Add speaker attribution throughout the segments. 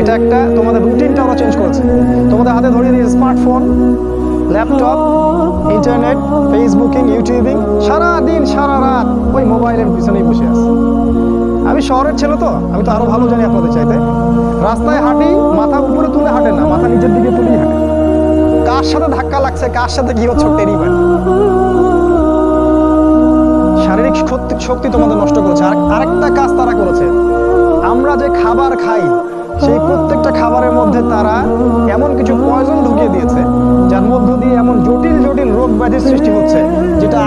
Speaker 1: এটা একটা তোমাদের রুটিনটা ওরা চেঞ্জ করেছে। তোমাদের হাতে ধরিয়ে দিয়েছে smartphone, laptop, internet, Facebooking, YouTubing, সারা দিন সারা রাত ওই মোবাইলের পিছনেই বসে আছে। আমি শহরের ছেলে তো, আমি তো আরো ভালো জানি আপনাদের চাইতে। রাস্তায় হাঁটি, মাথা উপরে তুলে হাঁটে না, মাথা নিচের দিকে তুলেই হাঁটে। কার সাথে ধাক্কা লাগছে, কার সাথে কি হচ্ছে টেরই পায় না। শারীরিক শক্তি তোমাদের নষ্ট করেছে। আরেকটা কাজ তারা করেছে, আমরা যে খাবার খাই সেই প্রত্যেকটা খাবারের মধ্যে তারা এমন কিছু পয়জন ঢুকিয়ে দিয়েছে যার মধ্য দিয়ে এমন জটিল জটিল রোগ ব্যাধির সৃষ্টি হচ্ছে যেটা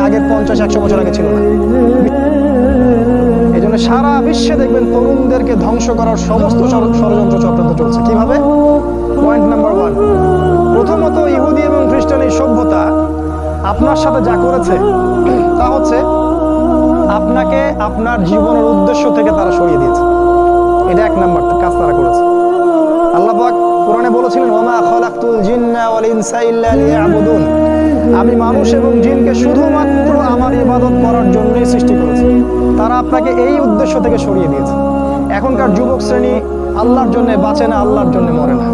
Speaker 1: আগের 50-100 বছর আগে ছিল না। এই জন্য সারা বিশ্বে দেখবেন তরুণদেরকে ধ্বংস করার সমস্ত ষড়যন্ত্র চক্রান্ত চলছে। কিভাবে? পয়েন্ট নাম্বার 1, প্রথমত ইহুদি এবং খ্রিস্টান এই সভ্যতা আপনার সাথে যা করেছে তা হচ্ছে আপনাকে আপনার জীবনের উদ্দেশ্য থেকে তারা সরিয়ে দিয়েছে। এটা 1 নাম্বার কাজ তারা করেছে। আল্লাহ পাক কোরআনে বলেছিলেন, ওয়ামা খালাকতুল জিন্না ওয়াল ইনসা ইল্লা লিয়াবুদুন, আমি মানুষ এবং জিনকে শুধুমাত্র আমার ইবাদত করার জন্যই সৃষ্টি করেছি। তারা আপনাকে এই উদ্দেশ্য থেকে সরিয়ে দিয়েছে। এখনকার যুবক শ্রেণী আল্লাহর জন্য বাঁচে না, আল্লাহর জন্য মরে না।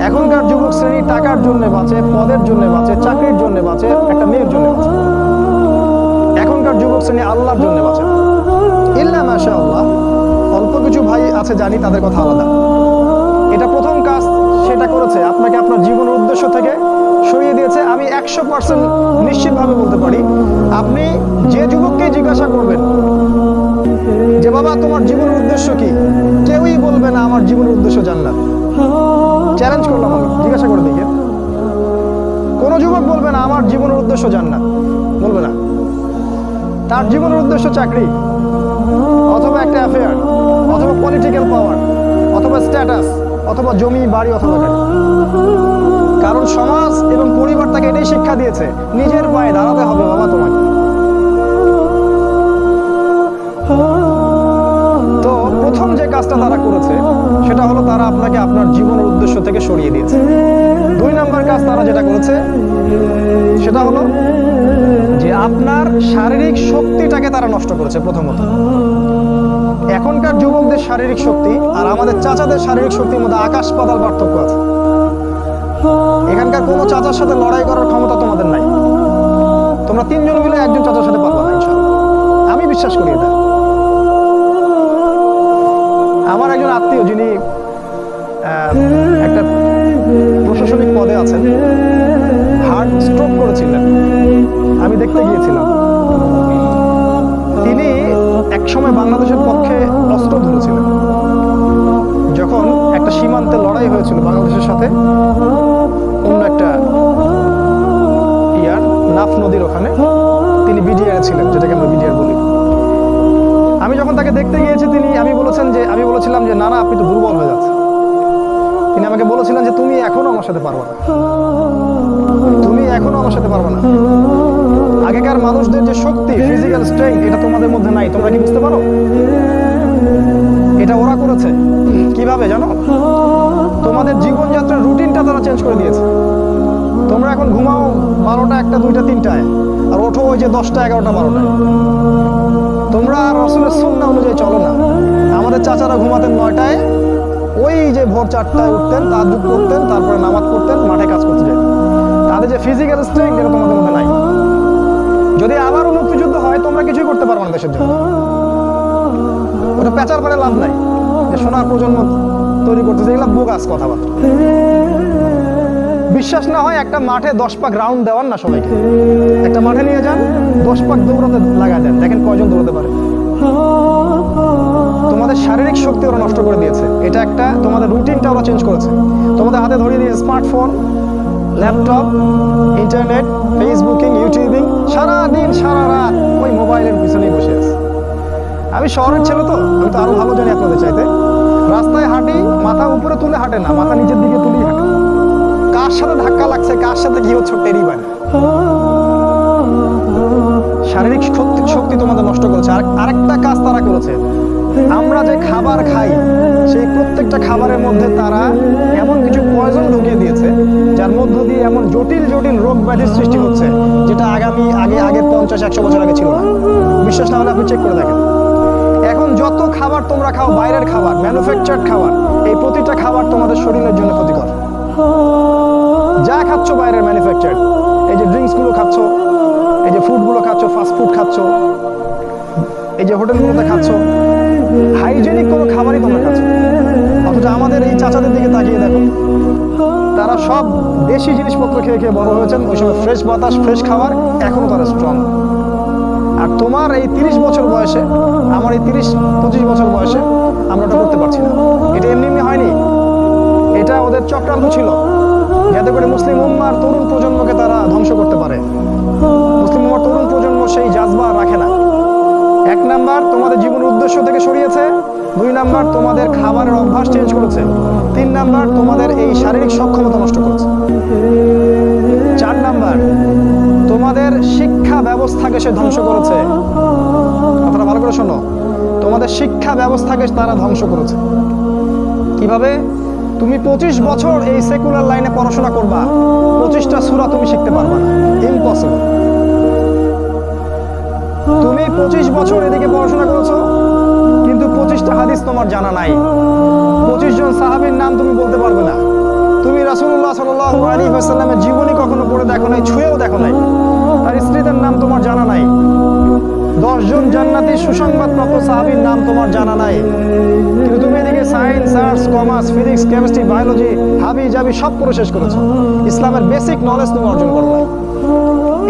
Speaker 1: এখনকার যুবক শ্রেণী টাকার জন্য বাঁচে, পদের জন্য বাঁচে, চাকরির জন্য বাঁচে, একটা মেয়ের জন্য বাঁচে। এখনকার যুবক শ্রেণী আল্লাহর জন্য বাঁচে না। ইল্লা মাশাআল্লাহ, অল্প কিছু ভাই আছে জানি, তাদের কথা আলাদা। এটা প্রথম কাজ সেটা করেছে, আপনাকে আপনার জীবনের উদ্দেশ্য থেকে সরিয়ে দিয়েছে। আমি 100% নিশ্চিতভাবে বলতে পারি, আপনি যে যুবককে জিজ্ঞাসা করবেন যে বাবা তোমার জীবনের উদ্দেশ্য কি, কেউই বলবে না আমার জীবনের উদ্দেশ্য জান্নাত। চ্যালেঞ্জ করলাম, আমি জিজ্ঞাসা করে দেখি, কোন যুবক বলবে না আমার জীবনের উদ্দেশ্য জান্নাত, বলবে না। তার জীবনের উদ্দেশ্য চাকরি, অথবা একটা অ্যাফেয়ার, অথবা পলিটিক্যাল পাওয়ার, অথবা স্ট্যাটাস, অথবা জমি বাড়ি, অথবা গাড়ি। কারণ সমাজ এবং পরিবার তাকে এটাই শিক্ষা দিয়েছে, নিজের পায়ে দাঁড়াতে হবে বাবা তোমাকে। তো প্রথম যে কাজটা তারা করেছে সেটা হলো তারা আপনাকে আপনার জীবনের উদ্দেশ্য থেকে সরিয়ে দিয়েছে। 2 নাম্বার কাজ তারা যেটা করেছে সেটা হলো যে আপনার শারীরিক শক্তিটাকে তারা নষ্ট করেছে। প্রথমত, এখনকার যুবকদের শারীরিক শক্তি আর আমাদের চাচাদের শারীরিক শক্তির মধ্যে আকাশ পাতাল পার্থক্য আছে। এখানকার কোনো চাচার সাথে লড়াই করার ক্ষমতা তোমাদের নাই। তোমরা 3 জন মিলে একজন চাচার সাথে পারবে না ইনশাআল্লাহ, আমি বিশ্বাস করি এটা। আমার একজন আত্মীয় যিনি একটা প্রশাসনিক পদে আছেন, হার্ট স্ট্রোক করেছিলেন, আমি দেখতে গিয়েছিলাম। তিনি একসময় বাংলাদেশের পক্ষে অস্ত্র ধরেছিলেন। যখন একটা সীমান্তে লড়াই হয়েছিল বাংলাদেশের সাথে অন্য একটা নাফ নদীর ওখানে, তিনি বিডিআর ছিলেন, যেটাকে আমরা বিডিআর বলি। আমি যখন তাকে দেখতে গিয়েছি, আমি বলেছিলাম যে না আপনি তো দুর্বল হয়ে যাচ্ছে। তিনি আমাকে বলেছিলেন যে তুমি এখনো আমার সাথে পারবে না, তুমি এখনো আমার সাথে পারবে না। আগেকার মানুষদের যে শক্তি, ফিজিক্যাল স্ট্রেংথ, এটা তোমাদের মধ্যে নাই। তোমরা কি বুঝতে পারো? এটা ওরা করেছে। কিভাবে জানো? তোমাদের জীবনযাত্রার রুটিনটা তারা চেঞ্জ করে দিয়েছে। তোমরা এখন ঘুমাও 12টা, 1টা, 2টা, 3টায়, আর ওঠো ওই যে 10টা, 11টা, 12টায়। তোমরা রাসূলের সুন্নাহ অনুযায়ী চলো না। আমাদের চাচারা ঘুমাতেন 9টায়, ওই যে ভোর 4টায় উঠতেন, তাহাজ্জুদ করতেন, তারপরে নামাজ পড়তেন, মাঠে কাজ করতে যেতেন। তাদের যে ফিজিক্যাল স্ট্রেংথ, এটা তোমাদের মধ্যে নাই। যদি আবারও মুক্তিযুদ্ধ হয়, তোমরা কিছুই করতে পারবে না দেশের জন্য। ওটা পেঁচার পরে লাভ নাই যে সোনার প্রজন্ম তৈরি করতেছে, এগুলো বোগাস কথাবার্তা। বিশ্বাস না হয় একটা মাঠে 10 পাক রাউন্ড দেওয়ার না সবাইকে, একটা মাঠে নিয়ে যান, 10 পাক দৌড়াতে লাগা দেন, দেখেন কয়জন দৌড়াতে পারে। তোমাদের শারীরিক শক্তি ওরা নষ্ট করে দিয়েছে। এটা একটা তোমাদের রুটিনটা ওরা চেঞ্জ করেছে। তোমাদের হাতে ধরিয়ে দিয়েছে smartphone, laptop, internet, Facebooking, YouTubing, সারা দিন সারা রাত ওই মোবাইলের পিছনেই বসে আছে। আমি শহরের ছেলে তো, আমি তো আরো ভালো জানি আপনাদের চাইতে। রাস্তায় হাঁটি, মাথা উপরে তুলে হাঁটে না, মাথা নিচের দিকে তুলেই হাঁটে। কার সাথে ধাক্কা লাগছে, কার সাথে কি হচ্ছে টেরই পায় না। শারীরিক শক্তি তোমাদের নষ্ট করেছে। আরেকটা কাজ তারা করেছে, আমরা যে খাবার খাই সেই প্রত্যেকটা খাবারের মধ্যে তারা এমন কিছু পয়জন ঢুকিয়ে দিয়েছে যার মধ্য দিয়ে এমন জটিল জটিল রোগ ব্যাধির সৃষ্টি হচ্ছে যেটা আগের 50-100 বছর আগে ছিল না। বিশ্বাস না হলে আপনি চেক করে দেখেন। এখন যত খাবার তোমরা খাও, বাইরের খাবার, ম্যানুফ্যাকচার্ড খাবার, এই প্রতিটা খাবার তোমাদের শরীরের জন্য ক্ষতিকর। যা খাচ্ছ বাইরের ম্যানুফ্যাকচার্ড, এই যে ড্রিঙ্কসগুলো খাচ্ছ, এই যে ফুডগুলো খাচ্ছ, ফাস্ট ফুড খাচ্ছ, এই যে হোটেলগুলোতে খাচ্ছ, হাইজেনিক কোনো খাবারই তোমরা খাচ্ছ। অথচ আমাদের এই চাচাদের দিকে তাকিয়ে দেখো, তারা সব দেশি জিনিসপত্র খেয়ে খেয়ে বড় হয়েছেন, ওই সময় ফ্রেশ বাতাস, ফ্রেশ খাবার, এখনো তারা স্ট্রং। আর তোমার এই 30 বছর বয়সে, আমার এই 30-25 বছর বয়সে আমরা ওটা করতে পারছি না। এটা এমনি এমনি হয়নি, এটা ওদের চক্রান্ত ছিল, যাতে করে মুসলিম উম্মার তরুণ প্রজন্মকে তারা ধ্বংস করতে পারে। মুসলিম উম্মার তরুণ প্রজন্ম সেই জাজবা রাখে না। 1 নাম্বার তোমাদের জীবনের উদ্দেশ্য থেকে সরিয়েছে, 2 নাম্বার তোমাদের খাবারের অভ্যাস চেঞ্জ করেছে, 3 নাম্বার তোমাদের এই শারীরিক সক্ষমতা নষ্ট করেছে, 4 নাম্বার তোমাদের শিক্ষা ব্যবস্থাকে সে ধ্বংস করেছে। কথাটা ভালো করে শোনো, তোমাদের শিক্ষা ব্যবস্থাকে তারা ধ্বংস করেছে। কিভাবে? তুমি 25 বছর এই সেকুলার লাইনে পড়াশোনা করবা, 25টা সূরা তুমি শিখতে পারবা না, ইম্পসিবল। তুমি 25 বছর এদিকে পড়াশোনা করেছো, কিন্তু 25টা হাদিস তোমার জানা নাই, 25 জন সাহাবীর নাম তুমি বলতে পারবে না, তুমি রাসূলুল্লাহ সাল্লাল্লাহু আলাইহি ওয়াসাল্লামের জীবনী কখনো পড়ে দেখো নাই, ছুঁয়েও দেখো নাই, তার স্ত্রীদের নাম তোমার জানা নাই, 10 জন জান্নাতি সুসংবাদপ্রাপ্ত সাহাবীর নাম তোমার জানা নাই, কিন্তু তুমি এদিকে science, arts, commerce, physics, chemistry, biology, হাবি জাবি সব পড়ে শেষ করেছো, ইসলামের বেসিক নলেজ তুমি অর্জন করো নাই।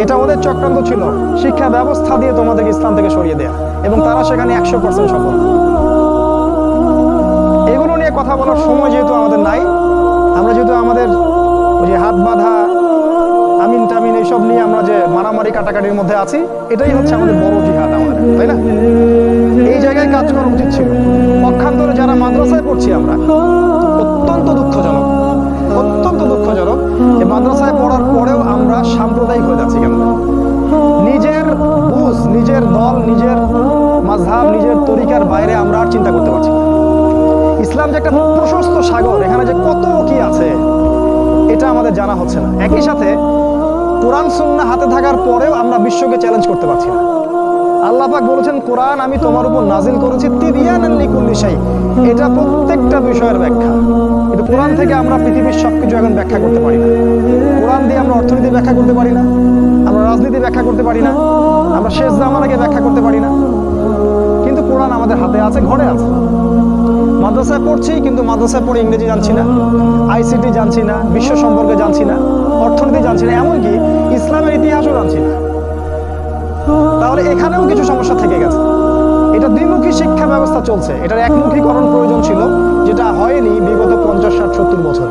Speaker 1: এটা ওদের চক্রান্ত ছিল, শিক্ষা ব্যবস্থা দিয়ে তোমাদেরকে ইসলাম থেকে সরিয়ে দেয়া, এবং তারা সেখানে 100% সফল। এগুলো নিয়ে কথা বলার সময় যেহেতু আমাদের নাই, আমরা যেহেতু আমাদের ওই যে হাত বাঁধা, আমিন টামিন এইসব নিয়ে আমরা যে মারামারি কাটাকাটির মধ্যে আছি, এটাই হচ্ছে আমাদের বড় জিহাদ আমাদের, তাই না? এই জায়গায় কাজ করা উচিত ছিল। পক্ষান্তরে যারা মাদ্রাসায় পড়ছি আমরা, অত্যন্ত দুঃখজনক, অত্যন্ত দুঃখজনক, এই মাদ্রাসায় পড়ার পরেও আমরা সাম্প্রদায়িক হয়ে যাচ্ছি কেন? নিজের বুঝ, নিজের দল, নিজের মাযহাব, নিজের তরিকার বাইরে আমরা আর চিন্তা করতে পারছি না। ইসলাম যে একটা প্রশস্ত সাগর, এখানে যে কত কি আছে এটা আমাদের জানা হচ্ছে না। একই সাথে কোরআন সুন্নাহ হাতে থাকার পরেও আমরা বিশ্বকে চ্যালেঞ্জ করতে পারছি না। আল্লাহ পাক বলেছেন, কোরআন আমি তোমার উপর নাজিল করেছি তিবিয়ানান লিকুল্লি শাই, এটা প্রত্যেকটা বিষয়ের ব্যাখ্যা। কিন্তু কোরআন থেকে আমরা পৃথিবীর সবকিছু এখন ব্যাখ্যা করতে পারি না। কোরআন দিয়ে আমরা অর্থনীতি ব্যাখ্যা করতে পারি না, আমরা রাজনীতি ব্যাখ্যা করতে পারি না, আমরা শেষ জামানাকে ব্যাখ্যা করতে পারি না, কিন্তু কোরআন আমাদের হাতে আছে, ঘরে আছে। মাদ্রাসায় পড়ছি, কিন্তু মাদ্রাসায় পড়ে ইংরেজি জানছি না, আইসিটি জানছি না, বিশ্ব সম্পর্কে জানছি না, অর্থনীতি জানছি না, এমনকি ইসলামের ইতিহাসও জানছি না। তাহলে এখানেও কিছু সমস্যা থেকে গেছে। এটা দ্বিমুখী শিক্ষা ব্যবস্থা চলছে, এটার একমুখীকরণ প্রয়োজন ছিল, যেটা হয়নি বিগত 50, 60, 70 বছর।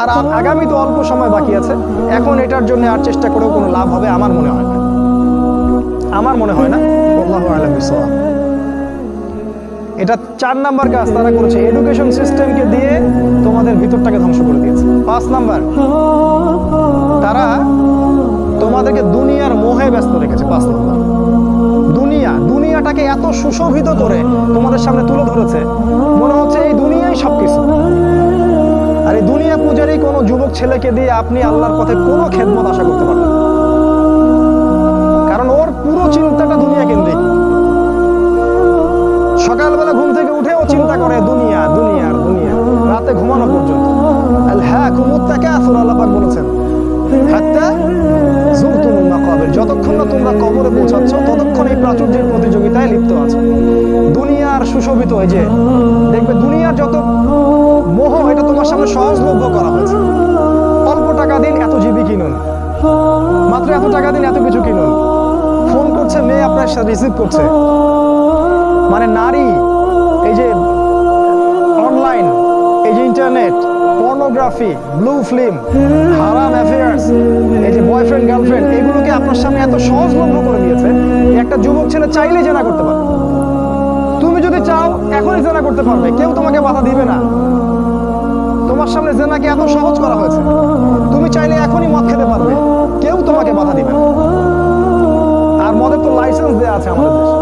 Speaker 1: আর আগামী তো অল্প সময় বাকি আছে, এখন এটার জন্য আর চেষ্টা করেও কোনো লাভ হবে আমার মনে হয় না, আমার মনে হয় না। আল্লাহু আ'লাম বিসওয়াব। এটা 4 নাম্বার কাজ তারা করেছে, এডুকেশন সিস্টেমকে দিয়ে তোমাদের ভিতরটাকে ধ্বংস করে দিয়েছে। 5 নাম্বার, তারা তোমাদেরকে দুনিয়ার মোহে ব্যস্ত রেখেছে। 5 নাম্বার, দুনিয়াটাকে এত সুশোভিত করে তোমাদের সামনে তুলে ধরেছে, মনে হচ্ছে এই দুনিয়াই সবকিছু। আর এই দুনিয়া পূজারী কোনো যুবক ছেলেকে দিয়ে আপনি আল্লাহর পথে কোনো খেদমত আশা করতে পারবেন না, কারণ ওর পুরো চিন্তাটা দুনিয়া কেন্দ্রিক। সকালবেলা ঘুম থেকে উঠেও চিন্তা করে দুনিয়া, দুনিয়া, দুনিয়া, রাতে ঘুমানো পর্যন্ত। আলহাকুমুত তাকাসুর, আল্লাহ পাক বলেছেন, হাত্তা যুরতুমুল মাকাবির, যতক্ষণ না তোমরা কবরে পৌঁছাচ্ছ ততক্ষণ এই প্রাচুর্যের প্রতিযোগিতায় লিপ্ত আছো। দুনিয়ার সুশোভিত, এই যে দেখবে দুনিয়ার যত মোহ, এটা তোমার সামনে সহজলভ্য করা হয়েছে। অল্প টাকা দিন এত জিবি কিনুন, মাত্র এত টাকা দিন এত কিছু কিনুন। ফোন করছে মেয়ে, আপনার সাথে রিসিভ করছে, মানে নারী, এই যে অনলাইন, এই যে ইন্টারনেট, পর্নোগ্রাফি, ব্লু ফিল্ম, হারাম অ্যাফেয়ার্স, এই যে বয়ফ্রেন্ড গার্লফ্রেন্ড, এগুলোকে আপনার সামনে এত সহজলভ্য করে দিয়েছে, একটা যুবক ছেলে চাইলেই জেনা করতে পারে। তুমি যদি চাও এখনই জেনা করতে পারবে, কেউ তোমাকে বাধা দিবে না। তোমার সামনে জেনাকে এত সহজ করা হয়েছে, তুমি চাইলে এখনই মদ খেতে পারবে, কেউ তোমাকে বাধা দিবে না। আর মদের তো লাইসেন্স দেওয়া আছে আমাদের দেশে,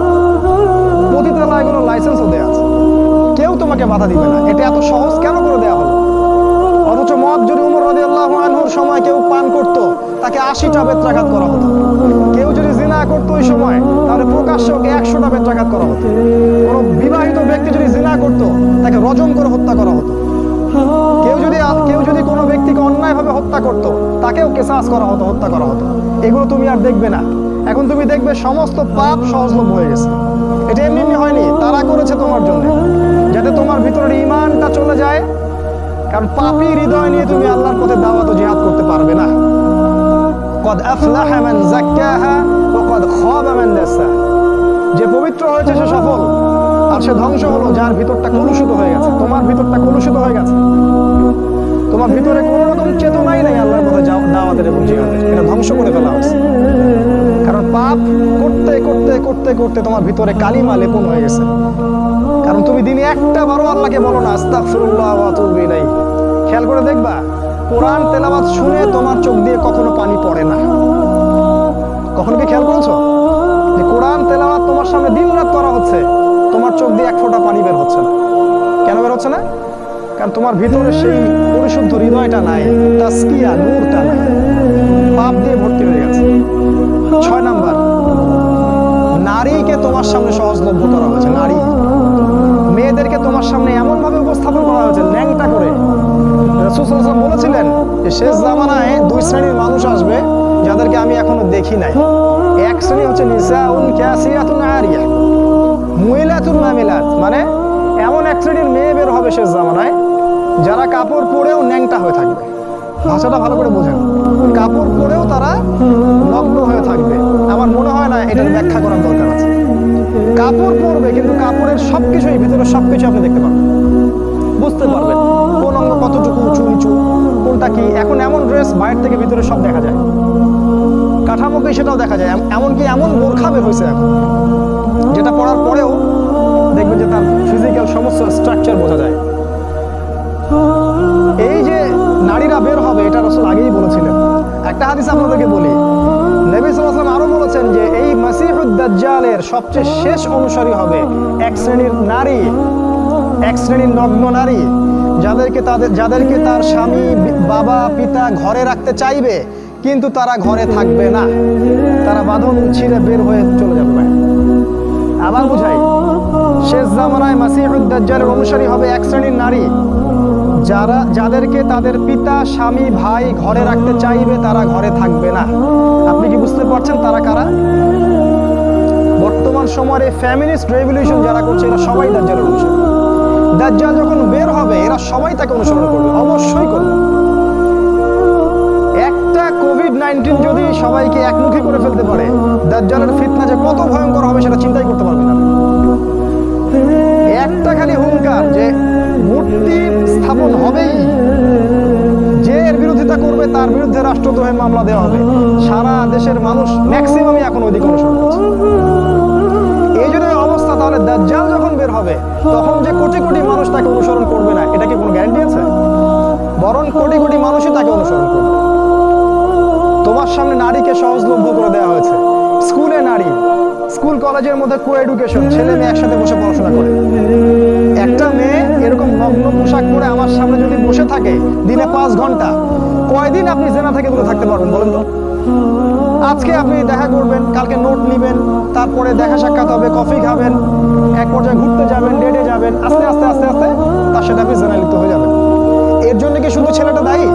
Speaker 1: পতিতালয়গুলো লাইসেন্সও দেওয়া আছে, কেউ তোমাকে বাধা দিবে না। এটা এত সহজ কেন করে দেওয়া হলো? অথচ মদ যদি উমর রাদিয়াল্লাহু আনহুর সময় কেউ পান করতো, তাকে 80টা বেত্রাঘাত করা হতো। কেউ যদি জিনা করতো ওই সময়, তাহলে প্রকাশ্যে ওকে 100টা বেত্রাঘাত করা হতো। কোনো বিবাহিত ব্যক্তি যদি জিনা করতো তাকে রজম করে হত্যা করা হতো। কেউ যদি কোনো ব্যক্তিকে অন্যায়ভাবে হত্যা করতো তাকেও কেসাস করা হতো, হত্যা করা হতো। এগুলো তুমি আর দেখবে না। এখন তুমি দেখবে সমস্ত পাপ সহজলভ্য হয়ে গেছে। এটা এমনি এমনি হয়নি, তারা করেছে তোমার জন্য, যাতে তোমার ভিতরের ঈমানটা চলে যায়। কারণ পাপী হৃদয় নিয়ে তুমি আল্লাহর পথে দাওয়াত ও জিহাদ করতে পারবে না। কদ আফলাহা মান যাক্কাহা ওয়া কদ খাবা মান দাসাহা। যে পবিত্র হয়েছে সে সফল, আর সে ধ্বংস হলো যার ভিতরটা কলুষিত হয়ে গেছে। তোমার ভিতরটা কলুষিত হয়ে গেছে, তোমার ভিতরে কোনো রকম চেতনাই নেই আল্লাহর পথে দাওয়াতের এবং জিহাদের। এটা ধ্বংস করে ফেলা হয়েছে। কারণ পাপ করতে করতে করতে করতে তোমার ভিতরে কালিমা লেপন হয়ে গেছে। কারণ তুমি দিনে একটা বারো আল্লাহকে বলো না আস্তাগফিরুল্লাহ ওয়া আতুবু ইলাইহি। খেয়াল করে দেখবা, কোরআন তেলাওয়াত শুনে তোমার চোখ দিয়ে কখনো পানি পড়ে না। কখনো কি খেয়াল করেছো যে কোরআন তেলাওয়াত তোমার সামনে দিনরাত করা হচ্ছে, তোমার চোখ দিয়ে এক ফোঁটা পানি বের হচ্ছে না? কেন বের হচ্ছে না? কারণ তোমার ভিতরে সেই পরিশুদ্ধ হৃদয়টা নাই, তাসকিয়া নূরটা নাই, পাপ দিয়ে ভর্তি হয়ে গেছে। 6 নাম্বার, নারীকে তোমার সামনে সহজলভ্য করা হয়েছে। নারী মেয়েদেরকে তোমার সামনে এমন ভাবে উপস্থাপন করা হয়েছে ল্যাংটা করে। রাসূল সাল্লাল্লাহু আলাইহি ওয়াসাল্লাম বলেছিলেন যে শেষ জামানায় 2 শ্রেণীর মানুষ আসবে যাদেরকে আমি এখনো দেখি নাই। এক শ্রেণী হচ্ছে নিসাউন কাসিয়াতুন আরিয়া, মুইলাতুন মামিলাত, মানে এমন এক শ্রেণীর মেয়ে বের হবে শেষ জামানায় যারা কাপড় পরেও ন্যাংটা হয়ে থাকবে। ভাষাটা ভালো করে বোঝেন, কাপড় পরেও তারা নগ্ন হয়ে থাকবে। আমার মনে হয় না এটার ব্যাখ্যা করার দরকার আছে। কাপড় পরবে কিন্তু কাপড়ের সবকিছুই, ভিতরে সবকিছু আপনি দেখতে পারবেন, বুঝতে পারবেন কোন অঙ্গ কতটুকু উঁচু নিচু, কোনটা কি। এখন এমন ড্রেস বাইরে থেকে ভিতরে সব দেখা যায়, কাঠামোকে সেটাও দেখা যায়। এমনকি এমন বোরখা বের হয়েছে এখন, যেটা পরার পরেও দেখবেন যে তার ফিজিক্যাল সমস্ত স্ট্রাকচার বোঝা যায়। এই যে নারীরা বের হবে, এটা রাসূল আগেই বলেছিলেন। একটা হাদিস আপনাদেরকে বলি, নবী সাল্লাল্লাহু আলাইহি ওয়াসাল্লাম আরো বলেছেন যে এই মাসিহুদ দাজ্জালের সবচেয়ে শেষ অনুসারী হবে এক শ্রেণীর নারী, এক শ্রেণীর নগ্ন নারী, যাদেরকে তার স্বামী বাবা পিতা ঘরে রাখতে চাইবে কিন্তু তারা ঘরে থাকবে না, তারা বাঁধন ছিঁড়ে বের হয়ে চলে যাবে। আবার বুঝাই, শেষ জামানায় মাসিহুদ দাজ্জালের অনুসারী হবে এক শ্রেণীর নারী যাদেরকে তাদের পিতা স্বামী ভাই ঘরে রাখতে চাইবে, তারা ঘরে থাকবে না। আপনি কি বুঝতে পারছেন তারা কারা? বর্তমান সময়ে ফ্যামিলিস্ট রেভলিউশন যারা করছে এরা সবাই দাজ্জালের অনুসারী। দাজ্জাল যখন বের হবে এরা সবাই তাকে অনুসরণ করবে, অবশ্যই করবে। একটা কোভিড-19 যদি সবাইকে একমুখী করে ফেলতে পারে, দাজ্জালের ফিতনা যে কত ভয়ঙ্কর হবে সেটা চিন্তাই করতে পারবে না। একটা খালি হুঙ্কার যে মূর্তি স্থাপন হবেই, যে এর বিরোধিতা করবে তার বিরুদ্ধে রাষ্ট্রদ্রোহের মামলা দেওয়া হবে। সারা দেশের মানুষ ম্যাক্সিমামই এখন ওইদিকে অনুসরণ করছে। এই যদি অবস্থা, তাহলে দাজ্জাল যখন বের হবে তখন যে কোটি কোটি মানুষ তাকে অনুসরণ করবে না, এটা কি কোনো গ্যারান্টি আছে? বরং কোটি কোটি মানুষই তাকে অনুসরণ করবে। তোমার সামনে নারীকে সহজলভ্য করে দেওয়া হয়েছে। স্কুলে নারী, স্কুল কলেজের মধ্যে কো এডুকেশন, ছেলে মেয়ে একসাথে বসে পড়াশোনা করে। একটা মেয়ে এরকম নগ্ন পোশাক পরে আমার সামনে যদি বসে থাকে দিনে 5 ঘন্টা, কয়দিন আপনি জেনা থেকে দূরে থাকতে পারবেন বলেন তো? আজকে আপনি দেখা করবেন, কালকে নোট নিবেন, তারপরে দেখা সাক্ষাৎ হবে, কফি খাবেন, এক পর্যায়ে ঘুরতে যাবেন, ডেটে যাবেন, আস্তে আস্তে আস্তে আস্তে তার সাথে আপনি জেনায় লিপ্ত হয়ে যাবেন। এর জন্য কি শুধু ছেলেটা দায়ী?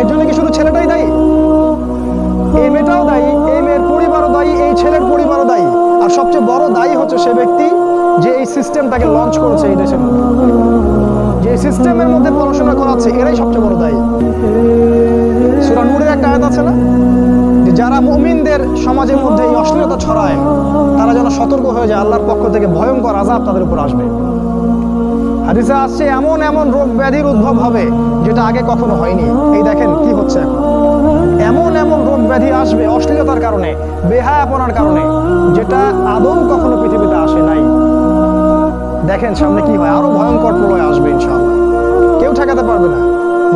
Speaker 1: এর জন্য কি শুধু ছেলেটাই দায়ী? এই মেয়েটাও দায়ী, এই মেয়ের পরিবারও দায়ী, এই ছেলের পরিবারও দায়ী। আর সবচেয়ে বড় দায়ী হচ্ছে সে ব্যক্তি যে এই সিস্টেমটাকে লঞ্চ করেছে এই দেশের মধ্যে, যে সিস্টেমের মধ্যে পড়াশোনা করাচ্ছে, এরাই সবচেয়ে বড় দায়ী। সূরা নূরের একটা আয়াত আছে না, যে যারা মুমিনদের সমাজের মধ্যে এই অশ্লীলতা ছড়ায় তারা যেন সতর্ক হয়ে যায়, আল্লাহর পক্ষ থেকে ভয়ঙ্কর আযাব তাদের উপর আসবে। হাদিসে আসছে এমন এমন রোগ ব্যাধির উদ্ভব হবে যেটা আগে কখনো হয়নি। এই দেখেন কি হচ্ছে এখন, এমন এমন রোগ ব্যাধি আসবে অশ্লীলতার কারণে, বেহায়াপনার কারণে, যেটা আদৌ কখনো পৃথিবীতে আসে নাই। দেখেন সামনে কি হয়, আরো ভয়ঙ্কর প্রলয় আসবে ইনশাআল্লাহ, কেউ ঠেকাতে পারবে না।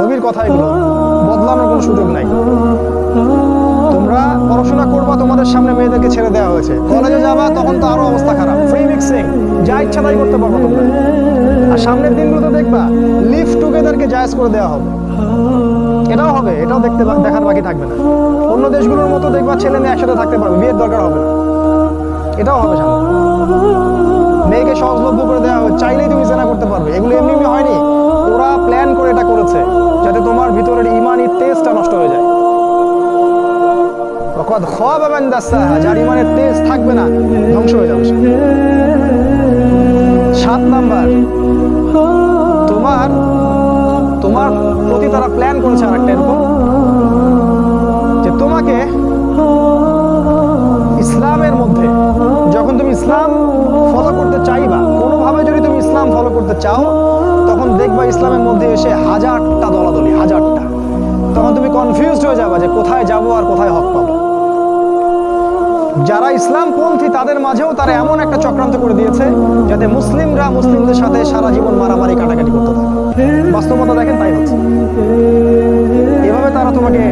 Speaker 1: নবীর কথা এগুলো, বদলানোর কোনো সুযোগ নাই। তোমরা পড়াশোনা করবা, তোমাদের সামনে মেয়েদেরকে ছেড়ে দেওয়া হয়েছে। কলেজে যাবা তখন তো আরো অবস্থা খারাপ, ফ্রি মিক্সিং, যা ইচ্ছা তাই করতে পারবো তোমরা। আর সামনের দিনগুলোতে দেখবা লিভ টুগেদারকে জায়েজ করে দেওয়া হবে, এটাও হবে, এটাও দেখার বাকি থাকবে না। অন্য দেশগুলোর মতো দেখবা ছেলে মেয়ে একসাথে থাকতে পারবে, বিয়ের দরকার হবে না। এটাও হবে সামনে। মেয়েকে সহজলভ্য করে দেওয়া হবে, চাইলেই তুমি জেনা করতে পারবে। এগুলো এমনি এমনি হয়নি, ওরা প্ল্যান করে এটা করেছে যাতে তোমার ভিতরের ইমানি তেজটা নষ্ট হয়ে যায়। যার ইমানের তেজ থাকবে না, ধ্বংস হয়ে যাবে। 7 নাম্বার, তোমার তোমার প্রতি তারা প্ল্যান করেছে আরেকটা এরকম, যে তোমাকে ইসলামের মধ্যে যখন তুমি ইসলাম ফলো করতে চাইবা, কোনোভাবে যদি তুমি ইসলাম ফলো করতে চাও, তখন দেখবা ইসলামের মধ্যে এসে 1000টা দলাদলি, 1000টা। তখন তুমি কনফিউজড হয়ে যাবা যে কোথায় যাবো আর কোথায় হক পাবো। যারা ইসলামপন্থী তাদের মাঝেও তারা এমন একটা চক্রান্ত করে দিয়েছে যাতে মুসলিমরা মুসলিমদের সাথে সারা জীবন মারামারি কাটাকাটি করতে থাকে। বাস্তবতা দেখেন তাই হচ্ছে। এভাবে তারা তোমাকে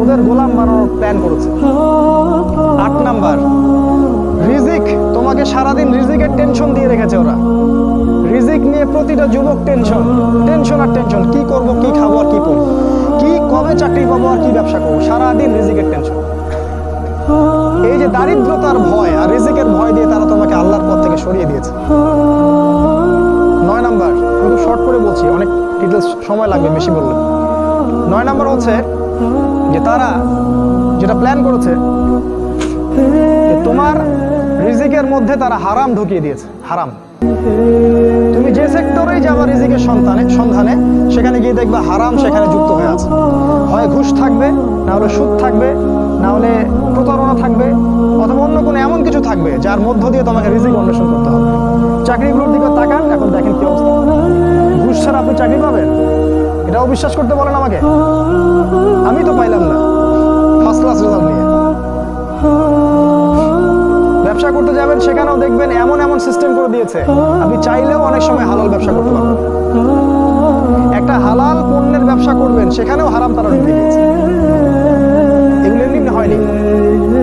Speaker 1: ওদের গোলাম বানানোর প্ল্যান করেছে। 8 নাম্বার, রিজিক। তোমাকে সারাদিন রিজিকের টেনশন দিয়ে রেখেছে ওরা। রিজিক নিয়ে প্রতিটা যুবক টেনশন, টেনশন আর টেনশন। কি করব, কি খাবো আর কি পড়বো, কি কবে চাকরি পাবো আর কি ব্যবসা করবো, সারাদিন রিজিকের টেনশন। এই যে দারিদ্রতার ভয় আর রিজিকের ভয় দিয়ে তারা তোমাকে আল্লাহর পথ থেকে সরিয়ে দিয়েছে। 9 নাম্বার, আমি শর্ট করে বলছি, অনেক ডিটেলস সময় লাগবে বেশি বললে। 9 নাম্বার হচ্ছে যে তারা যেটা প্ল্যান করেছে, তোমার রিজিকের মধ্যে তারা হারাম ঢুকিয়ে দিয়েছে। হারাম, তুমি যে সেক্টরেই যাবা রিজিকের সন্ধানে, সেখানে গিয়ে দেখবা হারাম সেখানে যুক্ত হয়ে আছে। হয় ঘুষ থাকবে, না হলে সুদ থাকবে, না হলে প্রতারণা থাকবে, অথবা অন্য কোনো এমন কিছু থাকবে যার মধ্য দিয়ে তোমাকে রিজিক অন্বেষণ করতে হবে। চাকরিগুলোর দিকে তাকান, এখন দেখেন কি অবস্থা। ঘুষ ছাড়া আপনি চাকরি পাবেন? এটাও বিশ্বাস করতে বলেন আমাকে। আমি তো পাইলাম না ফার্স্ট ক্লাস রেজাল্ট নিয়ে। ব্যবসা করতে যাবেন, সেখানেও দেখবেন এমন এমন সিস্টেম করে দিয়েছে, আপনি চাইলেও অনেক সময় হালাল ব্যবসা করতে পারবেন। একটা হালাল পণ্যের ব্যবসা করবেন, সেখানেও হারাম তারা ঢুকে দিয়েছে। এগুলো এমনি হয়নি।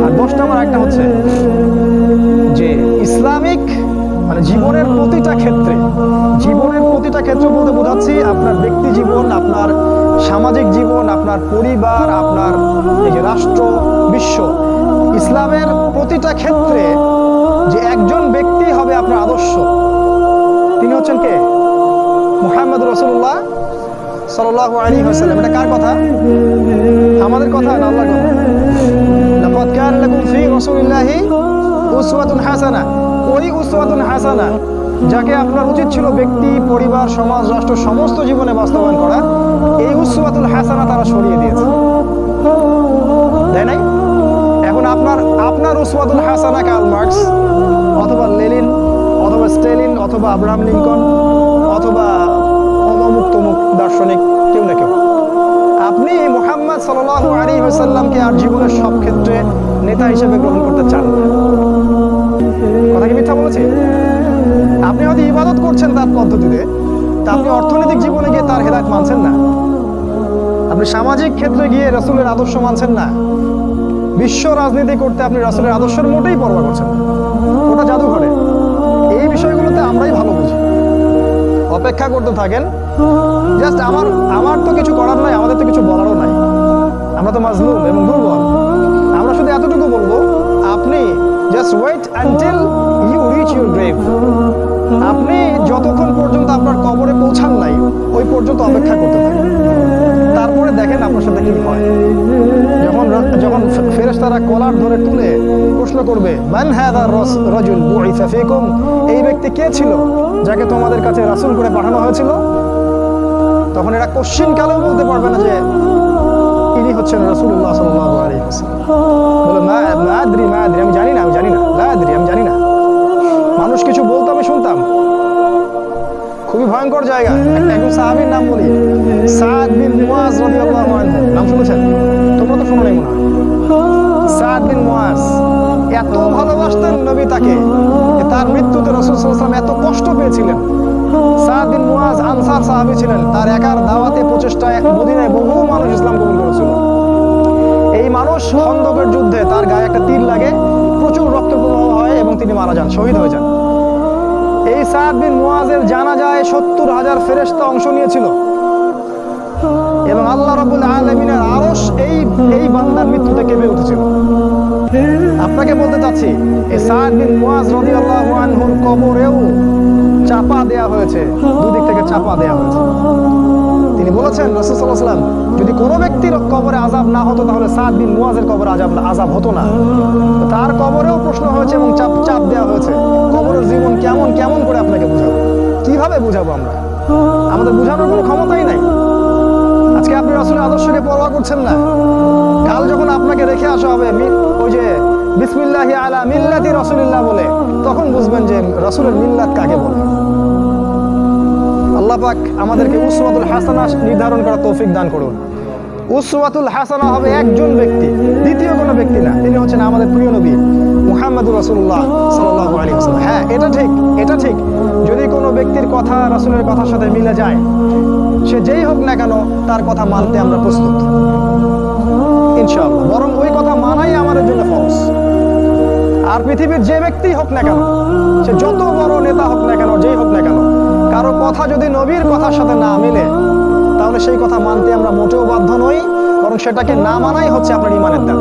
Speaker 1: আর 10 নাম্বার একটা হচ্ছে যে ইসলামিক মানে জীবনের প্রতিটা ক্ষেত্রে, জীবনের প্রতিটা ক্ষেত্র বলতে বোঝাচ্ছি আপনার ব্যক্তি জীবন, আপনার সামাজিক জীবন, আপনার পরিবার, আপনার এই যে রাষ্ট্র, বিশ্ব, ইসলামের প্রতিটা ক্ষেত্রে যে একজন ব্যক্তি হবে আপনার আদর্শ, তিনি হচ্ছেন কে? মুহাম্মদ রাসূলুল্লাহ সাল্লাল্লাহু আলাইহি ওয়াসাল্লাম। এটা কার কথা? আমাদের কথা না আল্লাহর কথা। লাকাদ কানা লাকুম ফি রাসূলিল্লাহি উসওয়াতুন হাসানাহ। ওই উসওয়াতুন হাসানাহ যাকে আপনার উচিত ছিল ব্যক্তি, পরিবার, সমাজ, রাষ্ট্র সমস্ত জীবনে বাস্তবায়ন করা, এই উসওয়াতুল হাসানাহ তারা সরিয়ে দিয়েছে, তাই নাই? এখন আপনার উসওয়াতুল হাসানাহ কার্ল মার্কস অথবা লেনিন অথবা স্টেলিন অথবা আব্রাহাম লিঙ্কন অথবা অমুক তমুক দার্শনিক কেউ না কেউ। আপনি মুহাম্মদ সাল্লাল্লাহু আলাইহি ওয়াসাল্লামকে আর জীবনের সব ক্ষেত্রে নেতা হিসেবে গ্রহণ করতে চান না। কথা কি মিথ্যা বলেছি? আপনি হয়তো ইবাদত করছেন তার পদ্ধতিতে, তা আপনি অর্থনৈতিক জীবনে গিয়ে তার হেদায়েত মানছেন না। আপনি সামাজিক ক্ষেত্রে গিয়ে রাসূলের আদর্শ মানছেন না। বিশ্ব রাজনীতি করতে আপনি রাসূলের আদর্শের মোটেই পরোয়া করছেন না। ওটা জাদুঘরে। এই বিষয়গুলোতে আমরাই ভালো বুঝি। অপেক্ষা করতে থাকেন। জাস্ট আমার তো কিছু করার নাই, আমাদের তো কিছু বলারও নাই। আমরা তো মাজলুম এবং দুর্বল। আমরা শুধু এতটুকু বলবো, আপনি just wait until you reach your grave. আপনি যতক্ষণ পর্যন্ত আপনার কবরে পৌঁছান নাই, ওই পর্যন্ত অপেক্ষা করতে থাকেন। তারপরে দেখেন আপনার সাথে কি হয়। যখন ফেরেশতারা কলার ধরে তুলে প্রশ্ন করবে, মান হাযার রাজুল বুইসা ফীকুম, এই ব্যক্তি কে ছিল যাকে তোমাদের কাছে রাসূল করে পাঠানো হয়েছিল, তখন এরা কোশ্চেন কালেও বলতে পারবে না যে ইনি হচ্ছেন রাসূলুল্লাহ সাল্লাল্লাহু আলাইহি ওয়াসাল্লাম। বলে মা আদরি, আমি জানি না, লা আদরি, আমি জানি না। মানুষ কিছু বলতো, আমি শুনতাম। খুবই ভয়ঙ্কর জায়গা। একজন সাহাবীর নাম বলি, সাদ বিন মুয়াজ রাদিয়াল্লাহু আনহু। নাম শুনেছেন? তোমরা তো শোনো নাই মনে হয়। সাদ বিন মুয়াজ এত ভালোবাসতেন নবী তাকে, তার মৃত্যুতে রাসূল সাল্লাল্লাহু আলাইহি ওয়াসাল্লাম এত কষ্ট পেয়েছিলেন। সাদ বিন মুয়াজ আনসার সাহাবী ছিলেন। তার একার দাওয়াতে প্রচেষ্টায় মদিনায় বহু মানুষ ইসলাম কবুল করেছিল। এই মানুষ খন্দকের যুদ্ধে তার গায়ে একটা তীর লাগে, প্রচুর রক্ত প্রবাহ হয় এবং তিনি মারা যান, শহীদ হয়ে যান। এই সাদ বিন মুয়াজের জানাজায় 70,000 ফেরেশতা অংশ নিয়েছিল এবং আল্লাহ রাব্বুল আলামিনের আরশ এই সেই বান্দার মৃত্যুতে কেঁপে উঠেছিল। আপনাকে বলতে চাচ্ছি, এই সাদ বিন মুআজ রাদিয়াল্লাহু আনহুর কবরেও চাপা দেয়া হয়েছে, দুদিক থেকে চাপা দেয়া হয়েছে। তিনি বলেছেন, রাসূল সাল্লাল্লাহু আলাইহি ওয়াসাল্লাম, যদি কোনো ব্যক্তির কবরে আযাব না হতো তাহলে সাদ বিন মুআজের কবরে আযাব হতো না। তার কবরেও প্রশ্ন হয়েছে এবং চাপ দেওয়া হয়েছে। কবরের জীবন কেমন কেমন করে আপনাকে বুঝাবো, কিভাবে বুঝাবো আমরা? আমাদের বুঝানোর কোনো ক্ষমতাই নাই। আজকে আপনি রাসূলের আদর্শকে পরোয়া করছেন না। কাল যখন আপনাকে রেখে আসা হবে ওই যে বিসমিল্লাহি আলা মিল্লাতি রাসূলিল্লাহ বলে, তখন বুঝবেন যে রাসূলের মিল্লাত কাকে বলে। আল্লাহ পাক আমাদেরকে উসওয়াতুল হাসানা নির্ধারণ করার তৌফিক দান করুন। উসওয়াতুল হাসানা হবে একজন ব্যক্তি, দ্বিতীয় কোনো ব্যক্তি না। তিনি হচ্ছেন আমাদের প্রিয় নবী মুহাম্মদুর রাসূলুল্লাহ সাল্লাল্লাহু আলাইহি ওয়াসাল্লাম। হ্যাঁ, এটা ঠিক যদি কোনো ব্যক্তির কথা রাসূলের কথার সাথে মিলে যায়, সে যেই হোক না কেন তার কথা মানতে আমরা প্রস্তুত ইনশাআল্লাহ। বরং ওই কথা মানাই আমাদের জন্য ফরজ। আর পৃথিবীর যে ব্যক্তি হোক না কেন, সে যত বড় নেতা হোক না কেন, যেই হোক না কেন, কারো কথা যদি নবীর কথার সাথে না মিলে, তাহলে সেই কথা মানতে আমরা মোটেও বাধ্য নই, বরং সেটাকে না মানাই হচ্ছে আপনার ঈমানের দাবি।